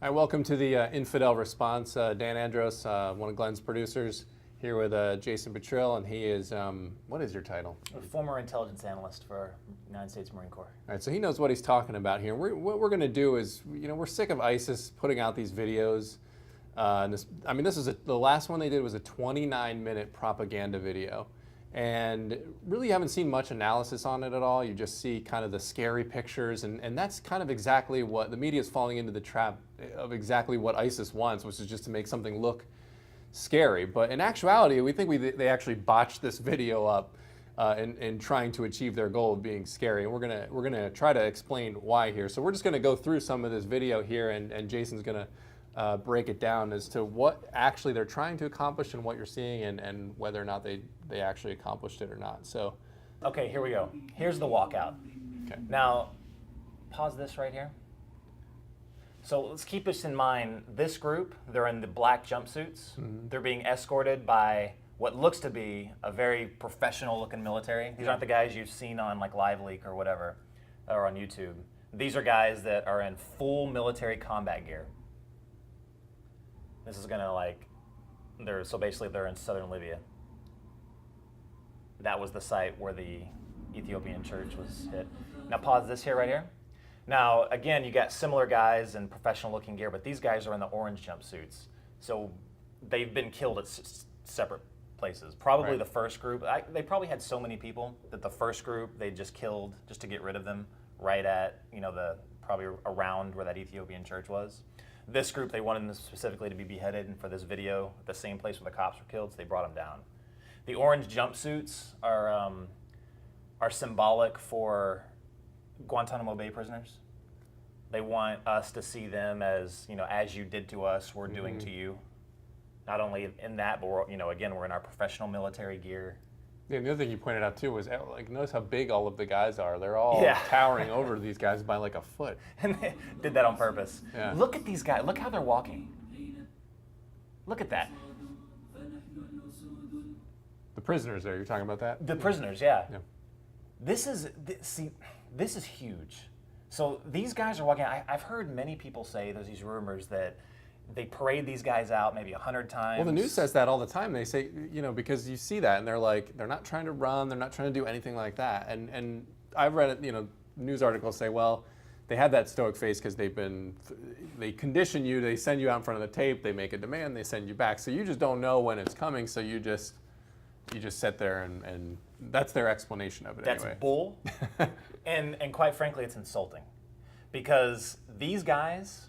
Hi, welcome to the Infidel Response. Dan Andros, one of Glenn's producers, here with Jason Petrillo, and he is, what is your title? A former intelligence analyst for United States Marine Corps. All right, so he knows what he's talking about here. What we're going to do is, we're sick of ISIS putting out these videos. The last one they did was a 29-minute propaganda video. And really you haven't seen much analysis on it at all. You just see kind of the scary pictures, and that's kind of exactly what the media is falling into, the trap of exactly what ISIS wants, which is just to make something look scary. But in actuality, we think they actually botched this video up in trying to achieve their goal of being scary. And we're gonna try to explain why here. So we're just gonna go through some of this video here, and Jason's gonna break it down as to what actually they're trying to accomplish and what you're seeing, and whether or not they actually accomplished it or not. So, okay, here we go. Here's the walkout. okay. Now, pause this right here. So let's keep this in mind. This group, they're in the black jumpsuits. Mm-hmm. They're being escorted by what looks to be a very professional-looking military. These aren't the guys you've seen on like LiveLeak or whatever, or on YouTube. These are guys that are in full military combat gear. This is gonna so basically they're in southern Libya. That was the site where the Ethiopian church was hit. Now pause this here right here. Now again, you got similar guys in professional looking gear, but these guys are in the orange jumpsuits. So they've been killed at separate places. Probably right. The first group, they probably had so many people that the first group they just killed just to get rid of them right at, probably around where that Ethiopian church was. This group, they wanted them specifically to be beheaded, and for this video, the same place where the cops were killed, so they brought them down. The orange jumpsuits are symbolic for Guantanamo Bay prisoners. They want us to see them as, as you did to us, we're doing to you. Not only in that, but we're, again, we're in our professional military gear. Yeah, the other thing you pointed out too was notice how big all of the guys are. They're all towering over these guys by like a foot. And they did that on purpose. Yeah. Look at these guys. Look how they're walking. Look at that. The prisoners there, you're talking about that? The prisoners, yeah. Yeah. This is huge. So these guys are walking. I've heard many people say, there's these rumors that they parade these guys out maybe 100 times. Well, the news says that all the time. They say, because you see that, and they're not trying to run, they're not trying to do anything like that. And I've read it, news articles say, well, they had that stoic face because they condition you, they send you out in front of the tape, they make a demand, they send you back. So you just don't know when it's coming, so you just sit there, and that's their explanation of it. That's anyway. Bull. and quite frankly, it's insulting. Because these guys,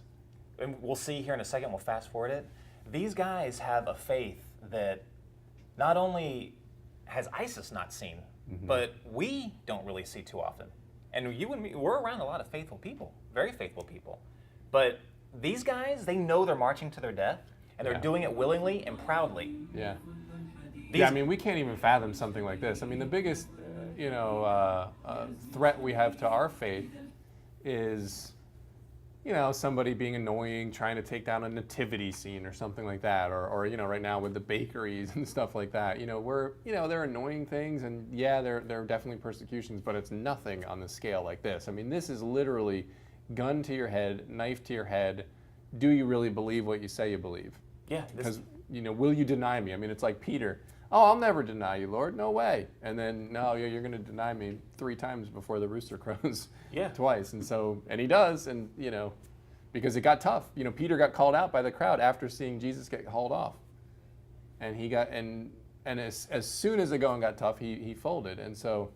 and we'll see here in a second, we'll fast forward it, these guys have a faith that not only has ISIS not seen, but we don't really see too often. And you and me, we're around a lot of faithful people, very faithful people. But these guys, they know they're marching to their death, and they're doing it willingly and proudly. Yeah. We can't even fathom something like this. The biggest, threat we have to our faith is, somebody being annoying, trying to take down a nativity scene or something like that, or right now with the bakeries and stuff like that. They're annoying things, and there are definitely persecutions, but it's nothing on the scale like this. This is literally gun to your head, knife to your head. Do you really believe what you say you believe? Yeah. Because, will you deny me? It's like Peter. Oh, I'll never deny you, Lord. No way. And then, no, you're going to deny me 3 times before the rooster crows. Yeah. Twice. And he does. And, because it got tough. Peter got called out by the crowd after seeing Jesus get hauled off. And he got, and as soon as the going got tough, he folded. And so,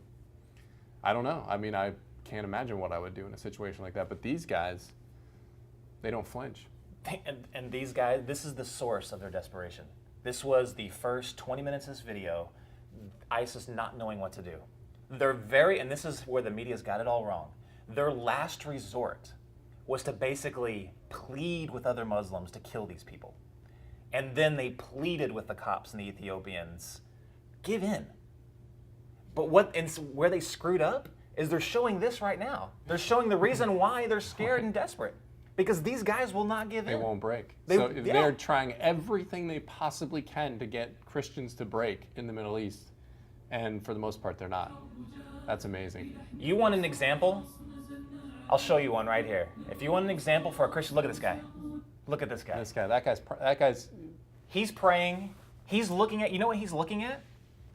I don't know. I can't imagine what I would do in a situation like that. But these guys, they don't flinch. And these guys, this is the source of their desperation. This was the first 20 minutes of this video, ISIS not knowing what to do. And this is where the media's got it all wrong. Their last resort was to basically plead with other Muslims to kill these people. And then they pleaded with the cops and the Ethiopians, give in. But where they screwed up is they're showing this right now. They're showing the reason why they're scared and desperate. Because these guys will not give in. They won't break. They're trying everything they possibly can to get Christians to break in the Middle East. And for the most part, they're not. That's amazing. You want an example? I'll show you one right here. If you want an example for a Christian, look at this guy. Look at this guy. That guy's. He's praying. He's looking at, you know what he's looking at?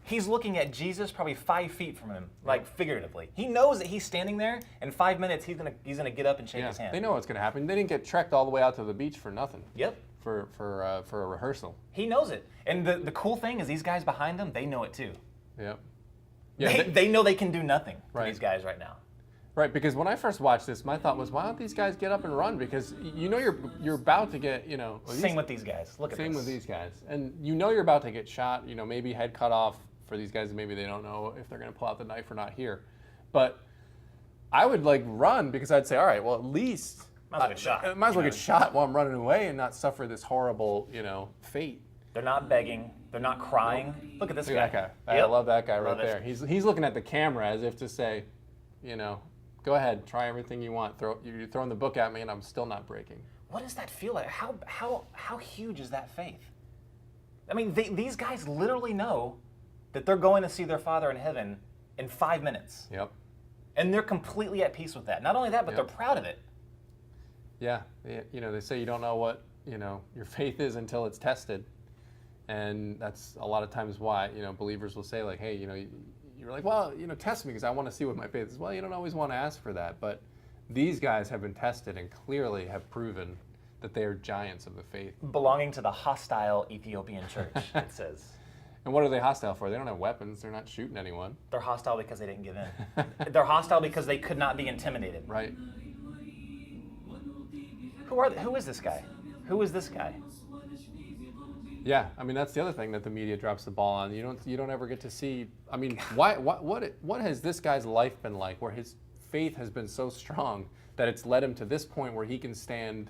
He's looking at Jesus probably 5 feet from him, like figuratively. He knows that he's standing there. In 5 minutes, he's gonna get up and shake his hand. They know what's gonna happen. They didn't get trekked all the way out to the beach for nothing. Yep. For a rehearsal. He knows it. And the cool thing is these guys behind him, they know it too. Yep. They know they can do nothing to Right. these guys right now. Right, because when I first watched this, my thought was, why don't these guys get up and run? Because you know you're about to get, well, Same with these guys. Look at this. Same with these guys. And you know you're about to get shot, maybe head cut off for these guys, maybe they don't know if they're going to pull out the knife or not here. But I would run because I'd say, all right, well, at least Might as well get shot. I might as well get shot while I'm running away and not suffer this horrible, fate. They're not begging. They're not crying. Look at this Look guy. at that guy. I Yep. love that guy Love right it. there. He's looking at the camera as if to say, go ahead, try everything you want. You're throwing the book at me, and I'm still not breaking. What does that feel like? How huge is that faith? I mean, these guys literally know that they're going to see their Father in heaven in 5 minutes. Yep. And they're completely at peace with that. Not only that, but Yep. they're proud of it. Yeah. They say you don't know what your faith is until it's tested, and that's a lot of times why believers will say hey, you're like, well, test me because I want to see what my faith is. Well, you don't always want to ask for that, but these guys have been tested and clearly have proven that they are giants of the faith. Belonging to the hostile Ethiopian church, it says. And what are they hostile for? They don't have weapons. They're not shooting anyone. They're hostile because they didn't give in. They're hostile because they could not be intimidated. Right. Who is this guy? Who is this guy? Yeah, I mean that's the other thing that the media drops the ball on. You don't ever get to see. I mean, what has this guy's life been like, where his faith has been so strong that it's led him to this point where he can stand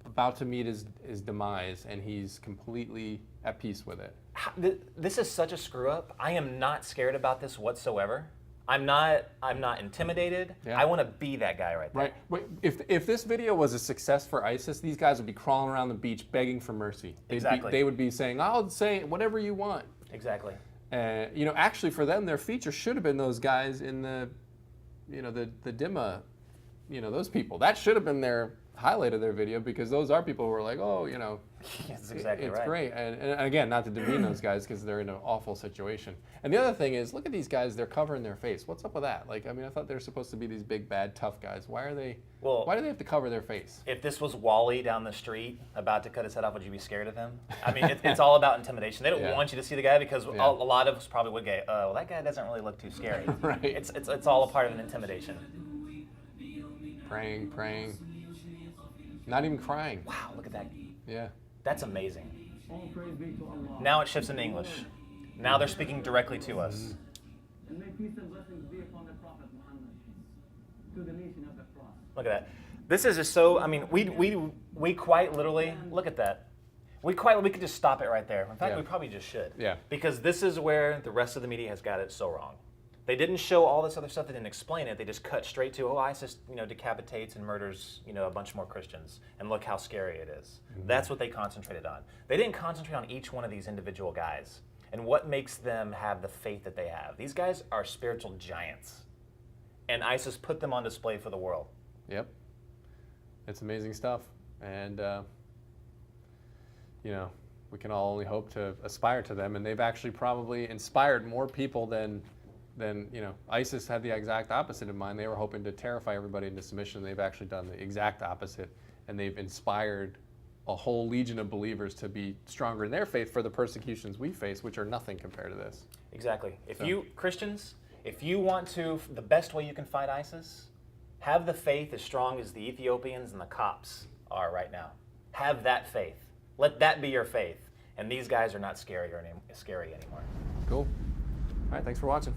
about to meet his demise and he's completely at peace with it. This is such a screw up. I am not scared about this whatsoever. I'm not intimidated. Yeah. I want to be that guy right there. Right. Wait, if this video was a success for ISIS, these guys would be crawling around the beach begging for mercy. Exactly. They would be saying, "I'll say whatever you want." Exactly. Actually, for them, their feature should have been those guys in the Dimma, those people. That should have been their highlight of their video because those are people who are like, oh, That's exactly it's right. great. And again, not to demean those guys because they're in an awful situation. And the other thing is, look at these guys, they're covering their face. What's up with that? I thought they're supposed to be these big, bad, tough guys. Why do they have to cover their face? If this was Wally down the street about to cut his head off, would you be scared of him? I mean, it's all about intimidation. They don't Yeah. want you to see the guy because Yeah. a lot of us probably would go, well, that guy doesn't really look too scary. Right. It's all a part of an intimidation. Praying. Not even crying. Wow, look at that. Yeah. That's amazing. All praise be to Allah. Now it shifts into English. Now they're speaking directly to us. And may peace and blessings be upon the Prophet Muhammad, to the nation of the cross. Look at that. This is just so, I mean, we quite literally, look at that. We could just stop it right there. In fact, Yeah. we probably just should. Yeah. Because this is where the rest of the media has got it so wrong. They didn't show all this other stuff. They didn't explain it. They just cut straight to, ISIS, decapitates and murders, a bunch more Christians, and look how scary it is. Mm-hmm. That's what they concentrated on. They didn't concentrate on each one of these individual guys and what makes them have the faith that they have. These guys are spiritual giants, and ISIS put them on display for the world. Yep. It's amazing stuff. And, we can all only hope to aspire to them. And they've actually probably inspired more people than ISIS had the exact opposite in mind. They were hoping to terrify everybody into submission. They've actually done the exact opposite. And they've inspired a whole legion of believers to be stronger in their faith for the persecutions we face, which are nothing compared to this. Exactly. Christians, if you want to, the best way you can fight ISIS, have the faith as strong as the Ethiopians and the Copts are right now. Have that faith. Let that be your faith. And these guys are not scary anymore. Cool. All right, thanks for watching.